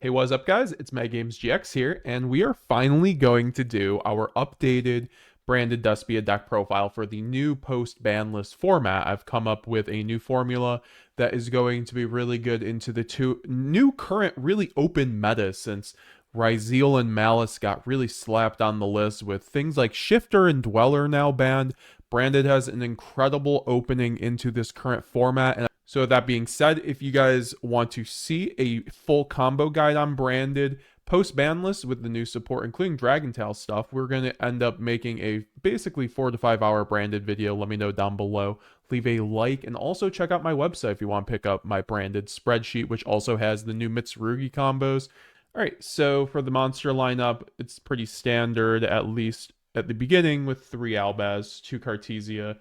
Hey, what's up, guys? It's MetaGamesGX here, and we are finally going to do our updated branded DESPIA deck profile for the new post-ban list format. I've come up with a new formula that is going to be really good into the two new current really open metas since Ryzeal and Malice got really slapped on the list with things like Shifter and Dweller now banned. Branded has an incredible opening into this current format, and so that being said, if you guys want to see a full combo guide on branded post-ban list with the new support, including Dragon Tail stuff, we're going to end up making a basically 4 to 5 hour branded video. Let me know down below. Leave a like, and also check out my website if you want to pick up my branded spreadsheet, which also has the new Mitsurugi combos. All right, so for the monster lineup, it's pretty standard, at least at the beginning, with 3 Albaz, 2 Cartesia,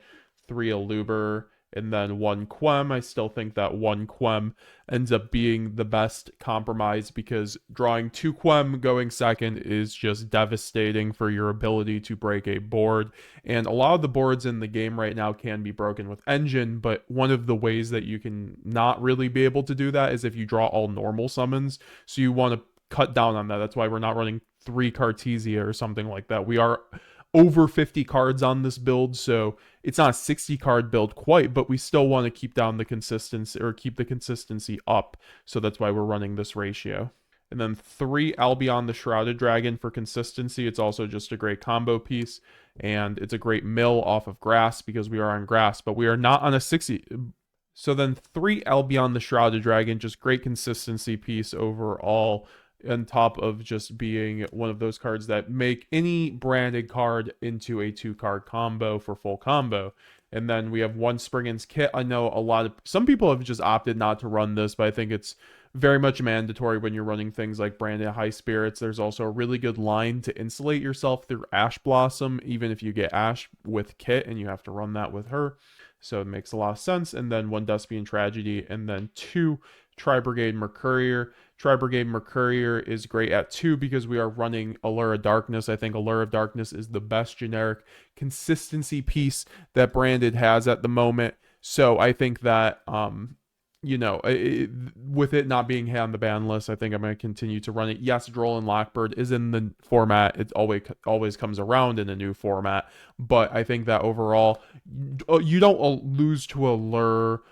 3 Aluber, and then 1 Quem. I still think that 1 Quem ends up being the best compromise because drawing 2 Quem going second is just devastating for your ability to break a board. And a lot of the boards in the game right now can be broken with Engine, but one of the ways that you can not really be able to do that is if you draw all normal summons. So you want to cut down on that. That's why we're not running 3 Cartesia or something like that. We are over 50 cards on this build, so it's not a 60 card build quite, but we still want to keep down the consistency or keep the consistency up. So that's why we're running this ratio. And then 3 Albion the Shrouded Dragon for consistency. It's also just a great combo piece, and it's a great mill off of grass because we are on grass, but we are not on a 60. So then 3 Albion the Shrouded Dragon, just great consistency piece overall, on top of just being one of those cards that make any branded card into a 2-card combo for full combo. And then we have 1 Spriggan's Kit. I know some people have just opted not to run this, but I think it's very much mandatory when you're running things like branded high spirits. There's also a really good line to insulate yourself through Ash Blossom, even if you get Ash with Kit and you have to run that with her. So it makes a lot of sense. And then 1 Despian Tragedy, and then 2 Tri-Brigade Mercurier. Tri-Brigade Mercurier is great at 2 because we are running Allure of Darkness. I think Allure of Darkness is the best generic consistency piece that Branded has at the moment. So I think that, with it not being on the ban list, I think I'm going to continue to run it. Yes, Droll and Lockbird is in the format. It always comes around in a new format. But I think that overall, you don't lose to Allure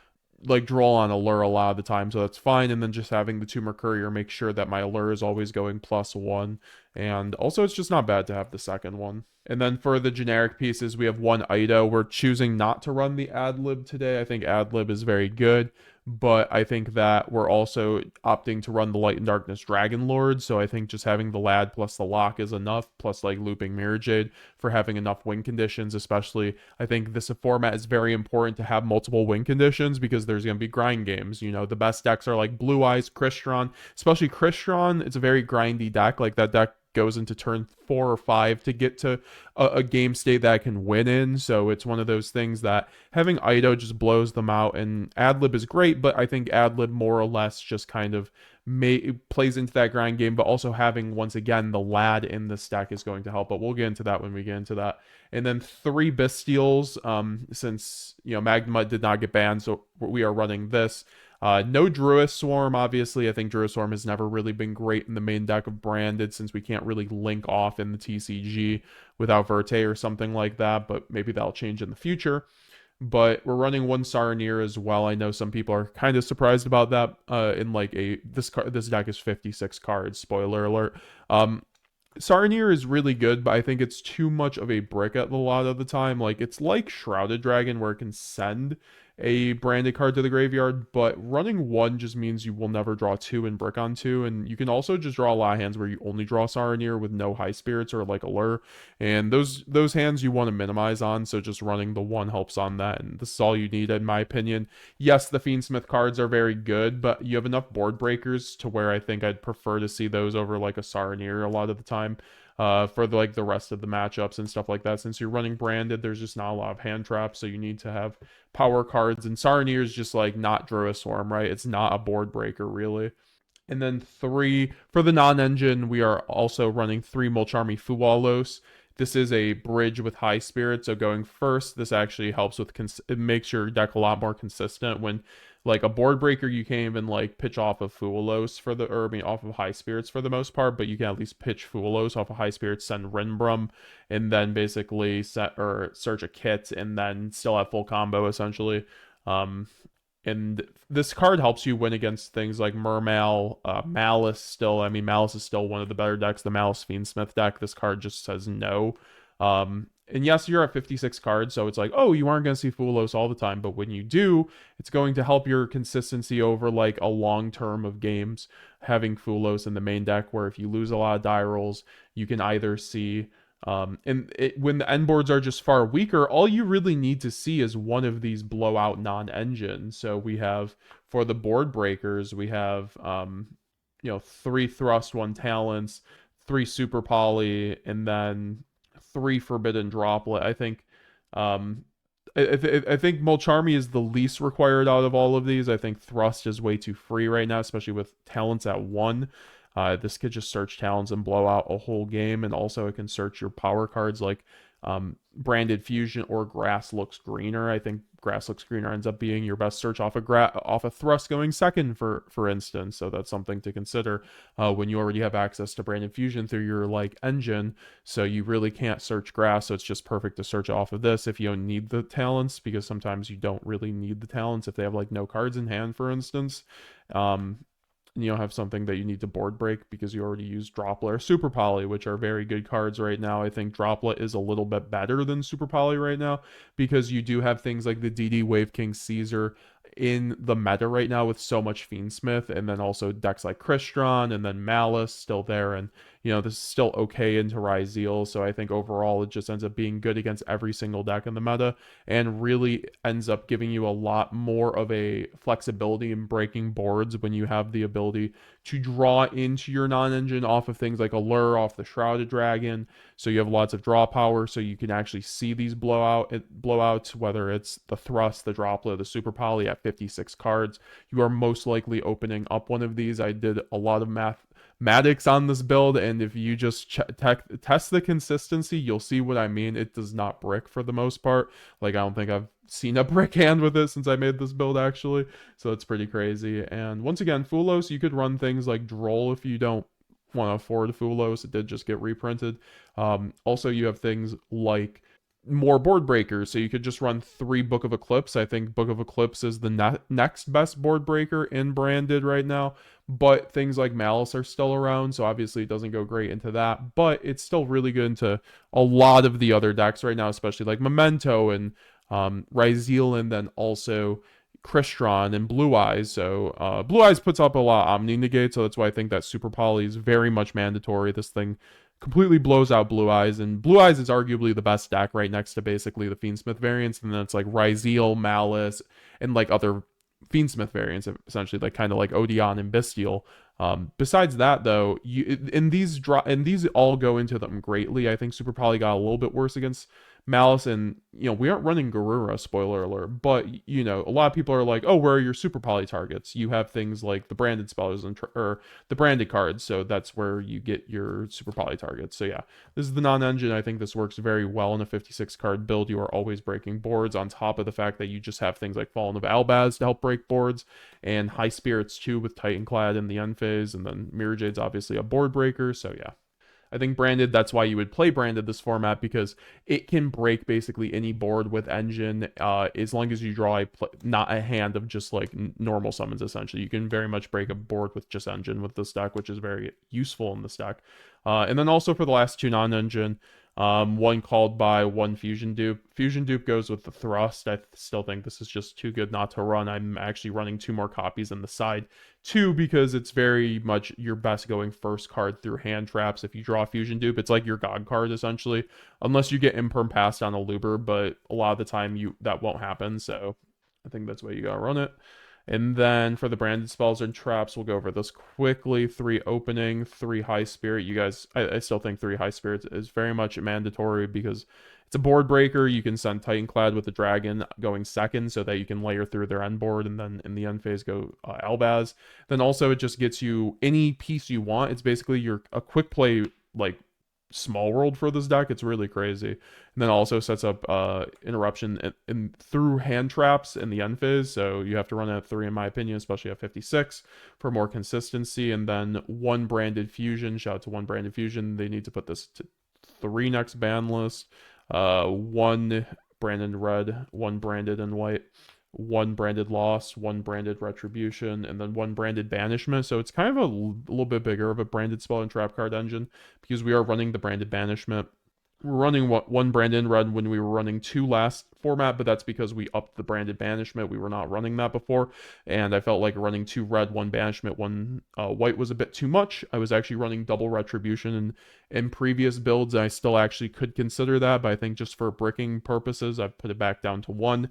like draw on Allure a lot of the time, so that's fine. And then just having the 2 Mercurier make sure that my Allure is always going +1. And also it's just not bad to have the second one. And then for the generic pieces, we have 1 Ido. We're choosing not to run the Adlib today. I think Adlib is very good, but I think that we're also opting to run the Light and Darkness Dragon Lord. So I think just having the Lad plus the Lock is enough, plus like looping Mirror Jade for having enough win conditions. Especially, I think this format is very important to have multiple win conditions because there's going to be grind games. You know, the best decks are like Blue Eyes, Crystron, especially Crystron. It's a very grindy deck. Like that deck goes into turn 4 or 5 to get to a game state that I can win in. So it's one of those things that having Ido just blows them out. And Adlib is great, but I think Adlib more or less just kind of plays into that grind game. But also having, once again, the Lad in this deck is going to help. But we'll get into that when we get into that. And then 3 Bystials, since Magnemite did not get banned, so we are running this. No Druid Swarm, obviously. I think Druid Swarm has never really been great in the main deck of Branded since we can't really link off in the TCG without Verte or something like that, but maybe that'll change in the future. But we're running 1 Saronir as well. I know some people are kind of surprised about that. In like this deck is 56 cards. Spoiler alert. Saronir is really good, but I think it's too much of a brick at a lot of the time. Like, it's like Shrouded Dragon where it can send a branded card to the graveyard, but running 1 just means you will never draw 2 and brick on 2, and you can also just draw a lot of hands where you only draw Saronir with no high spirits or like Allure, and those hands you want to minimize on, so just running the 1 helps on that, and this is all you need in my opinion. Yes, the Fiendsmith cards are very good, but you have enough board breakers to where I think I'd prefer to see those over like a Saronir a lot of the time. For the rest of the matchups and stuff like that. Since you're running branded, there's just not a lot of hand traps, so you need to have power cards. And Saronir is just like not Druid Swarm, right? It's not a board breaker, really. And then 3, for the non-engine, we are also running 3 Mulcharmy Fuwalos. This is a bridge with high spirit, so going first, this actually helps with it makes your deck a lot more consistent when Like a board breaker, you can't even like pitch off of Fuwalos for the, or I mean, off of high spirits for the most part, but you can at least pitch Fuwalos off of high spirits, send Rinbrum, and then basically set or search a kit, and then still have full combo essentially. Um, and this card helps you win against things like Mermal, Malice. Still, I mean, Malice is still one of the better decks. The Malice Fiendsmith deck. This card just says no. And yes, you're at 56 cards, so it's like, oh, you aren't going to see Fuwalos all the time, but when you do, it's going to help your consistency over like a long term of games, having Fuwalos in the main deck, where if you lose a lot of die rolls, you can either see when the end boards are just far weaker, all you really need to see is one of these blowout non-engine. So we have, for the board breakers, we have 3 thrust, 1 talents, 3 super poly, and then 3 forbidden droplet. I think I think Molcharmy is the least required out of all of these. I think Thrust is way too free right now, especially with talents at 1. This could just search talents and blow out a whole game, and also it can search your power cards like Branded Fusion or Grass Looks Greener. I think Grass Looks Greener ends up being your best search off a Thrust going second, for instance. So that's something to consider when you already have access to Branded Fusion through your like engine. So you really can't search Grass, so it's just perfect to search off of this if you don't need the talents, because sometimes you don't really need the talents if they have like no cards in hand, for instance. You don't have something that you need to board break because you already used Droplet or Super Poly, which are very good cards right now. I think Droplet is a little bit better than Super Poly right now because you do have things like the DD Wave King Caesar in the meta right now with so much Fiendsmith, and then also decks like Crystron and then Malice still there, and this is still okay into Ryzeal. So I think overall it just ends up being good against every single deck in the meta, and really ends up giving you a lot more of a flexibility in breaking boards when you have the ability to draw into your non-engine off of things like Allure, off the Shrouded Dragon. So you have lots of draw power, so you can actually see these blowouts, whether it's the Thrust, the Droplet, the Super Poly at 56 cards. You are most likely opening up one of these. I did a lot of mathematics on this build, and if you just test the consistency, you'll see what I mean. It does not brick for the most part. Like, I don't think I've seen a brick hand with it since I made this build, actually. So it's pretty crazy. And once again, Fuwalos, you could run things like Droll if you don't want to afford Fuwalos. It did just get reprinted. Also, you have things like more board breakers, so you could just run 3 Book of Eclipse. I think Book of Eclipse is the next best board breaker in branded right now, but things like Malice are still around, so obviously it doesn't go great into that, but it's still really good into a lot of the other decks right now, especially like Memento and Ryzeal, and then also Crystron and Blue Eyes. So Blue Eyes puts up a lot of Omni Negate, so that's why I think that Super Poly is very much mandatory. This thing completely blows out Blue Eyes, and Blue Eyes is arguably the best deck right next to basically the Fiendsmith variants, and then it's like Ryzeal, Malice, and like other Fiendsmith variants, essentially, like kind of like Odeon and Bestial. Besides that, though, these all go into them greatly. I think Super Poly got a little bit worse against Malice, and we aren't running Garura, spoiler alert, but a lot of people are like, oh, where are your Super Poly targets? You have things like the branded spells or the branded cards, so that's where you get your Super Poly targets. So yeah, this is the non-engine. I think this works very well in a 56 card build. You are always breaking boards, on top of the fact that you just have things like Fallen of Albaz to help break boards, and High Spirits too with Titanclad in the end phase, and then Mirror Jade's obviously a board breaker. So yeah, I think branded, that's why you would play branded this format, because it can break basically any board with engine, as long as you draw not a hand of just like normal summons. Essentially, you can very much break a board with just engine with this deck, which is very useful in this deck. And then also for the last 2 non-engine, 1 Called By, 1 Fusion Dupe. Fusion Dupe goes with the Thrust. I still think this is just too good not to run. I'm actually running 2 more copies in the side too, because it's very much your best going first card through hand traps. If you draw Fusion Dupe, it's like your God card essentially, unless you get Imperm passed on a Luber, but a lot of the time that won't happen. So I think that's why you gotta run it. And then for the branded spells and traps, we'll go over this quickly. 3 opening, 3 high spirit. You guys, I still think 3 high spirits is very much mandatory because it's a board breaker. You can send Titanclad with the dragon going second so that you can layer through their end board, and then in the end phase go Albaz. Then also it just gets you any piece you want. It's basically a quick play like small world for this deck. It's really crazy. And then also sets up interruption in through hand traps in the end phase. So you have to run at 3 in my opinion, especially at 56 for more consistency. And then one branded fusion. Shout out to one branded fusion. They need to put this to 3 next ban list. One branded red, one branded and white, one branded loss, one branded retribution, and then one branded banishment. So it's kind of a little bit bigger of a branded spell and trap card engine because we are running the branded banishment. We're running one branded red when we were running 2 last format, but that's because we upped the branded banishment. We were not running that before, and I felt like running 2 red, 1 banishment, 1 white was a bit too much. I was actually running double retribution in previous builds. I still actually could consider that, but I think just for bricking purposes, I've put it back down to 1.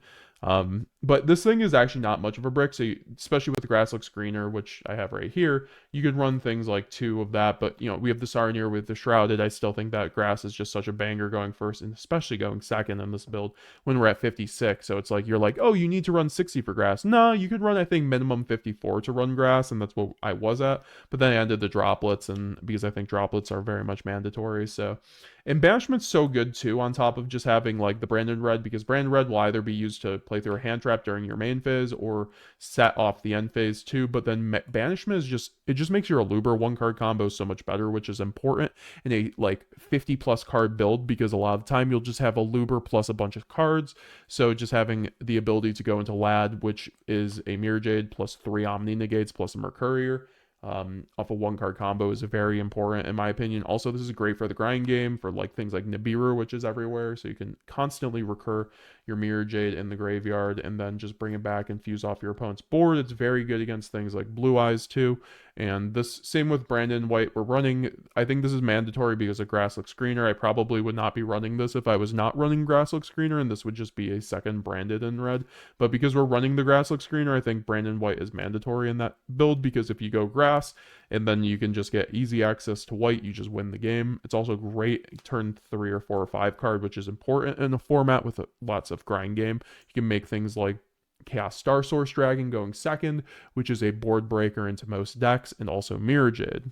But this thing is actually not much of a brick, so especially with the grass looks greener, which I have right here, you could run things like 2 of that, but we have the Sarnier with the Shrouded. I still think that grass is just such a banger going first, and especially going second in this build when we're at 56. So it's like, you're like, oh, you need to run 60 for grass. No, you could run, I think, minimum 54 to run grass, and that's what I was at. But then I ended the droplets, and because I think droplets are very much mandatory, so. And Banishment's so good too, on top of just having like the Branded Red, because Branded Red will either be used to play through a hand trap during your main phase or set off the end phase too. But then Banishment is it just makes your Aluber 1-card combo so much better, which is important in a like 50 plus card build, because a lot of the time you'll just have Aluber plus a bunch of cards. So just having the ability to go into Lad, which is a Mirror Jade plus 3 Omni Negates plus a Mercurier, off a 1-card combo is very important in my opinion. Also, this is great for the grind game for like things like Nibiru, which is everywhere, so you can constantly recur your Mirror Jade in the graveyard and then just bring it back and fuse off your opponent's board. It's very good against things like Blue Eyes too. And this same with Brandon White. We're running, I think this is mandatory because of Grass looks greener. I probably would not be running this if I was not running Grass looks greener, and this would just be a second branded in red. But because we're running the Grass looks greener, I think Brandon White is mandatory in that build, because if you go grass and then you can just get easy access to white, you just win the game. It's also great turn 3 or 4 or 5 card, which is important in a format with lots of grind game. You can make things like Chaos Star Source Dragon going second, which is a board breaker into most decks, and also Mirror Jade.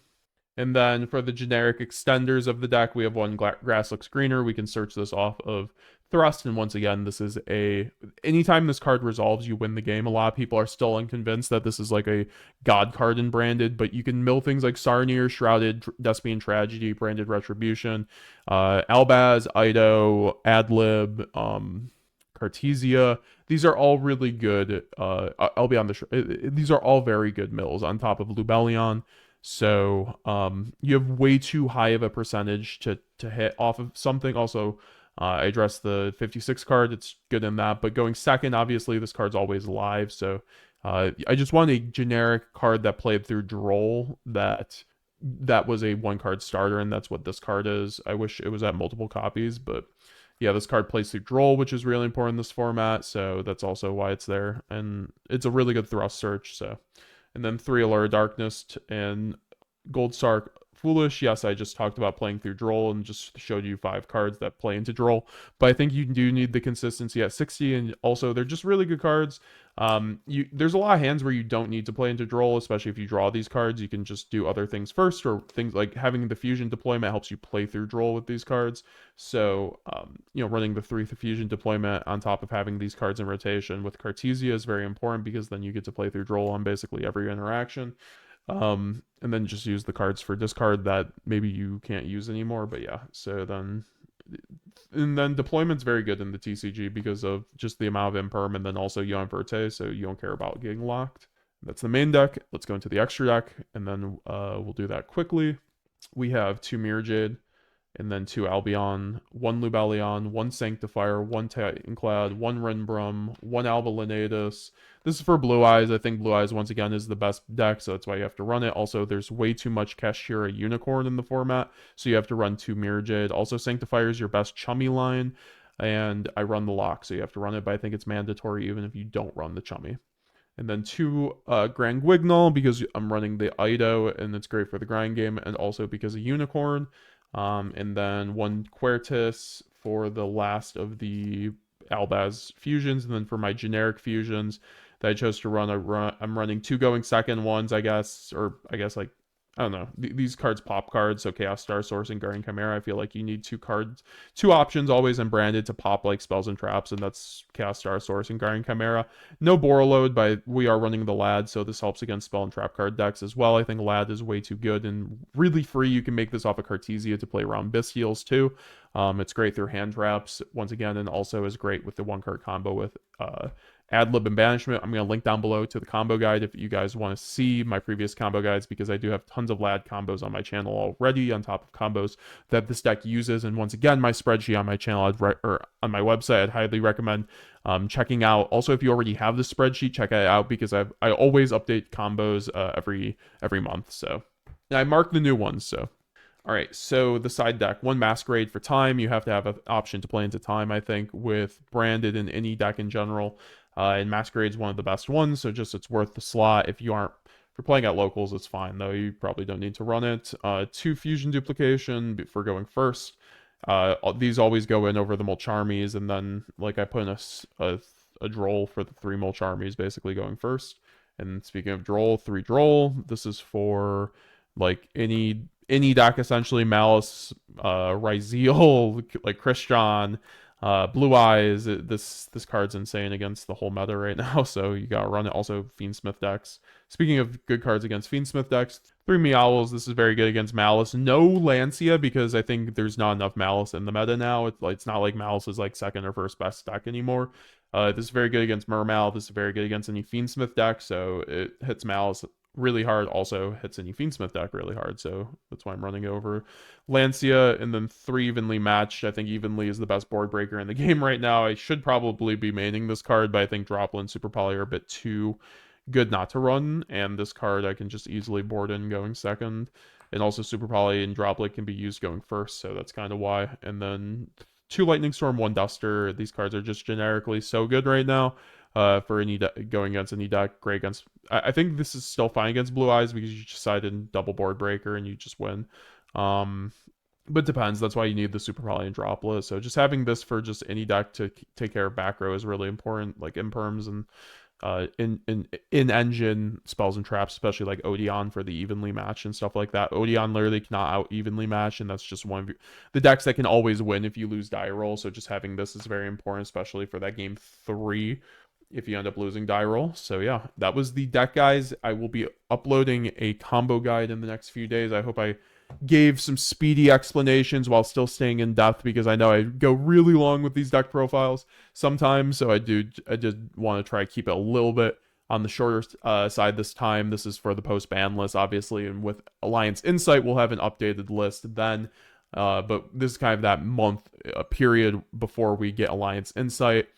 And then for the generic extenders of the deck, we have one Grass Looks Greener. We can search this off of Thrust, and once again, this is anytime this card resolves, you win the game. A lot of people are still unconvinced that this is like a god card in branded, but you can mill things like Sarnier, Shrouded, Despian Tragedy, Branded Retribution, Albaz, Ido, Adlib, Cartesia. These are all really good. I'll be on the these are all very good mills on top of Lubellion. So you have way too high of a percentage to hit off of something. Also, I addressed the 56 card. It's good in that. But going second, obviously, this card's always live. So I just want a generic card that played through Droll that was a 1-card starter, and that's what this card is. I wish it was at multiple copies, but yeah, this card plays through Droll, which is really important in this format, so that's also why it's there. And it's a really good thrust search, so. And then 3 Allure Darkness and Gold Star Foolish. Yes, I just talked about playing through Droll and just showed you 5 cards that play into Droll. But I think you do need the consistency at 60, and also they're just really good cards. There's a lot of hands where you don't need to play into Droll, especially if you draw these cards. You can just do other things first, or things like having the fusion deployment helps you play through Droll with these cards. So, running the 3 fusion deployment on top of having these cards in rotation with Cartesia is very important, because then you get to play through Droll on basically every interaction. And then just use the cards for discard that maybe you can't use anymore. But yeah, so then deployment's very good in the TCG because of just the amount of imperm, and then also you have Verte, so you don't care about getting locked. That's the main deck. Let's go into the extra deck, and then we'll do that quickly. We have 2 Mirror Jade, and then 2 Albion, 1 Lubellion, 1 Sanctifier, 1 Titanclad, 1 Renbrum, 1 Alba Lenatus. This is for Blue Eyes. I think Blue Eyes, once again, is the best deck, so that's why you have to run it. Also, there's way too much Kashira Unicorn in the format, so you have to run 2 Mirror Jade. Also, Sanctifier is your best chummy line, and I run the lock, so you have to run it, but I think it's mandatory even if you don't run the chummy. And then 2 Grand Guignol, because I'm running the Ido, and it's great for the grind game, and also because of Unicorn. And then 1 Quertus for the last of the Albaz fusions. And then for my generic fusions that I chose to run, I'm running 2 going second ones, I guess, or I guess like I don't know. These cards pop cards, so Chaos Star Source and Guardian Chimera. I feel like you need two options always in branded to pop like spells and traps, and that's Chaos Star Source and Guardian Chimera. No Borreload, but we are running the Lad, so this helps against spell and trap card decks as well. I think Lad is way too good and really free. You can make this off of Cartesia to play around Bystials too. It's great through hand traps once again, and also is great with the one card combo with Ad Lib and Banishment. I'm going to link down below to the combo guide if you guys want to see my previous combo guides, because I do have tons of Lad combos on my channel already on top of combos that this deck uses. And once again, my spreadsheet on my channel or on my website, I'd highly recommend checking out. Also, if you already have the spreadsheet, check it out, because I always update combos every month. So and I mark the new ones. So all right, so the side deck, one Masquerade for time. You have to have an option to play into time, I think, with branded and any deck in general. And Masquerade's one of the best ones, so just it's worth the slot. If you're playing at locals, it's fine, though. You probably don't need to run it. 2 Fusion Duplication for going first. These always go in over the Mulcharmies, and then, like, I put in a Droll for the 3 Mulcharmies, basically going first. And speaking of Droll, 3 Droll. This is for, like, any deck, essentially. Malice, Ryzeal, like Christian, Blue Eyes. This card's insane against the whole meta right now, so you gotta run it. Also, Fiendsmith decks. Speaking of good cards against Fiendsmith decks, 3 Meowls. This is very good against Malice. No Lancia, because I think there's not enough Malice in the meta now. It's not like Malice is like second or first best deck anymore. This is very good against Mermail. This is very good against any Fiendsmith deck, so it hits Malice really hard, also hits any Fiendsmith deck really hard, so that's why I'm running over Lancia. And then 3 Evenly Matched. I think Evenly is the best board breaker in the game right now. I should probably be maining this card, but I think Droplet and Super Poly are a bit too good not to run, and this card I can just easily board in going second. And also Super Poly and Droplet can be used going first, so that's kind of why. And then 2 Lightning Storm, 1 Duster. These cards are just generically so good right now. For any going against any deck, great against. I think this is still fine against Blue Eyes, because you just side in double board breaker and you just win. But it depends. That's why you need the Super Poly and Droplet. So just having this for just any deck to take care of back row is really important, like imperms and in engine spells and traps, especially like Odeon for the evenly match and stuff like that. Odeon literally cannot out evenly match, and that's just one of the decks that can always win if you lose die roll. So just having this is very important, especially for that game 3 if you end up losing die roll. So yeah, that was the deck, guys. I will be uploading a combo guide in the next few days. I hope I gave some speedy explanations while still staying in depth, because I know I go really long with these deck profiles sometimes, so I just want to try to keep it a little bit on the shorter side this time. This is for the post ban list, obviously, and with Alliance Insight we'll have an updated list then, but this is kind of that month period before we get Alliance Insight.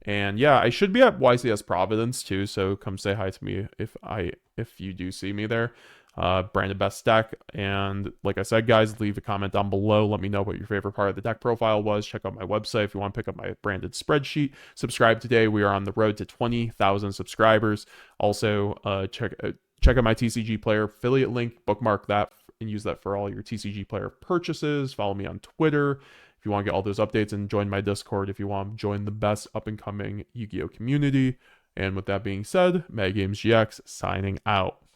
And yeah, I should be at YCS Providence too, so come say hi to me if you do see me there. Branded best deck. And like I said, guys, leave a comment down below. Let me know what your favorite part of the deck profile was. Check out my website if you want to pick up my branded spreadsheet. Subscribe today. We are on the road to 20,000 subscribers. Also, check out my TCG Player affiliate link. Bookmark that and use that for all your TCG Player purchases. Follow me on Twitter if you want to get all those updates, and join my Discord if you want to join the best up-and-coming Yu-Gi-Oh community. And with that being said, METAGAMESGX signing out.